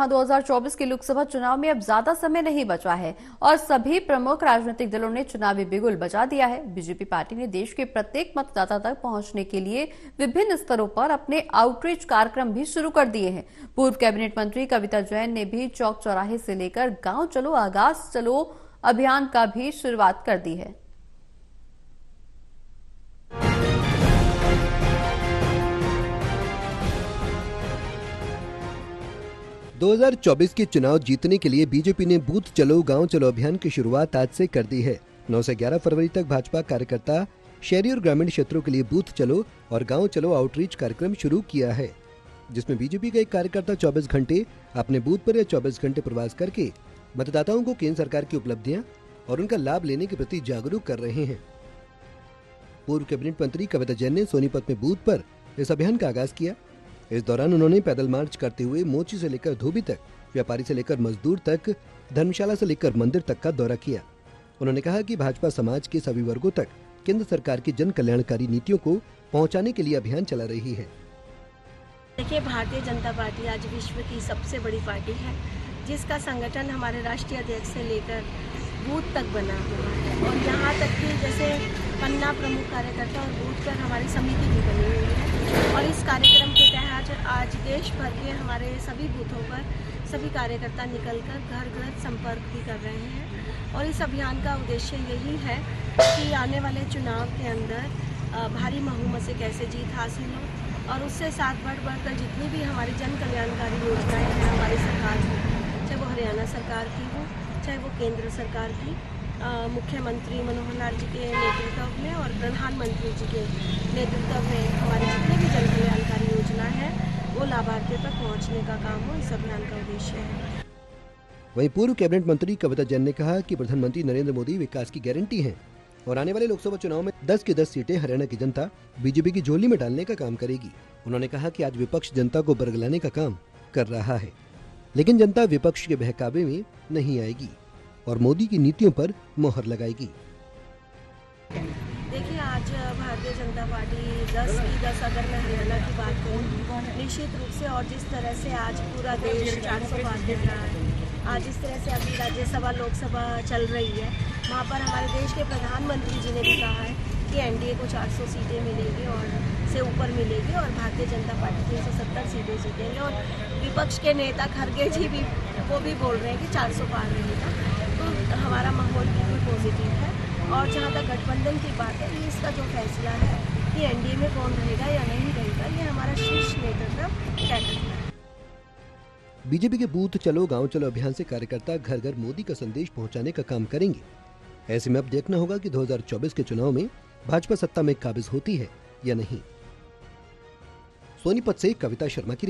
जहां 2024 के लोकसभा चुनाव में अब ज्यादा समय नहीं बचा है और सभी प्रमुख राजनीतिक दलों ने चुनावी बिगुल बजा दिया है। बीजेपी पार्टी ने देश के प्रत्येक मतदाता तक पहुंचने के लिए विभिन्न स्तरों पर अपने आउटरीच कार्यक्रम भी शुरू कर दिए हैं। पूर्व कैबिनेट मंत्री कविता जैन ने भी चौक चौराहे से लेकर गांव चलो आगाज चलो अभियान का भी शुरुआत कर दी है। 2024 के चुनाव जीतने के लिए बीजेपी ने बूथ चलो गांव चलो अभियान की शुरुआत आज से कर दी है। 9 से 11 फरवरी तक भाजपा कार्यकर्ता शहरी और ग्रामीण क्षेत्रों के लिए बूथ चलो और गांव चलो आउटरीच कार्यक्रम शुरू किया है, जिसमें बीजेपी का एक कार्यकर्ता 24 घंटे अपने बूथ पर या 24 घंटे प्रवास करके मतदाताओं को केंद्र सरकार की उपलब्धियां और उनका लाभ लेने के प्रति जागरूक कर रहे हैं। पूर्व कैबिनेट मंत्री कविता जैन ने सोनीपत में बूथ पर इस अभियान का आगाज किया। इस दौरान उन्होंने पैदल मार्च करते हुए मोची से लेकर धोबी तक, व्यापारी से लेकर मजदूर तक, धर्मशाला से लेकर मंदिर तक का दौरा किया। उन्होंने कहा कि भाजपा समाज के सभी वर्गों तक केंद्र सरकार की जन कल्याणकारी नीतियों को पहुंचाने के लिए अभियान चला रही है। देखिए, भारतीय जनता पार्टी आज विश्व की सबसे बड़ी पार्टी है, जिसका संगठन हमारे राष्ट्रीय अध्यक्ष से लेकर बूथ तक बना हुआ है और यहाँ तक कि जैसे पन्ना प्रमुख कार्यकर्ता और बूथ पर हमारी समिति भी बनी हुई है और इस कार्यक्रम के तहत आज देश भर के हमारे सभी बूथों पर सभी कार्यकर्ता निकलकर घर घर संपर्क भी कर रहे हैं। और इस अभियान का उद्देश्य यही है कि आने वाले चुनाव के अंदर भारी बहुमत से कैसे जीत हासिल हो और उससे साथ बढ़कर जितनी भी हमारी जन कल्याणकारी योजनाएँ हैं हमारी सरकार की, चाहे वो हरियाणा सरकार की हो चाहे वो केंद्र सरकार की, मुख्यमंत्री मनोहर लाल जी के नेतृत्व में और प्रधानमंत्री जी के नेतृत्व में हमारी जितनी भी जन कल्याणकारी योजना है वो लाभार्थियों तक पहुंचने का काम हो, इस अभियान का उद्देश्य है। वहीं पूर्व कैबिनेट मंत्री कविता जैन ने कहा कि प्रधानमंत्री नरेंद्र मोदी विकास की गारंटी हैं और आने वाले लोकसभा चुनाव में 10 की 10 सीटें हरियाणा की जनता बीजेपी की झोली में डालने का काम करेगी। उन्होंने कहा कि आज विपक्ष जनता को बरगलाने का काम कर रहा है, लेकिन जनता विपक्ष के बहकावे में नहीं आएगी और मोदी की नीतियों पर मोहर लगाएगी। देखिए, आज भारतीय जनता पार्टी 10 की 10 अगर मैं हरियाणा की बात करूँ निश्चित रूप से, और जिस तरह से आज पूरा देश 400 पार कर रहा है, आज इस तरह से अभी राज्यसभा लोकसभा चल रही है, वहाँ पर हमारे देश के प्रधानमंत्री जी ने भी कहा है कि एनडीए को 400 सीटें मिलेगी और से ऊपर मिलेगी और भारतीय जनता पार्टी 370 सीटें जीतेंगे और विपक्ष के नेता खड़गे जी भी वो भी बोल रहे हैं कि 400 पार रहेगा। तो हमारा माहौल बिल्कुल पॉजिटिव है और जहाँ तक गठबंधन की बात है, इसका जो फैसला है कि एनडीए में कौन रहेगा या नहीं रहेगा, ये हमारा शीर्ष नेतृत्व तय करता है। बीजेपी के बूथ चलो गांव चलो अभियान से कार्यकर्ता घर घर मोदी का संदेश पहुंचाने का काम करेंगे। ऐसे में अब देखना होगा कि 2024 के चुनाव में भाजपा सत्ता में काबिज होती है या नहीं। सोनीपत से कविता शर्मा की रिपोर्ट।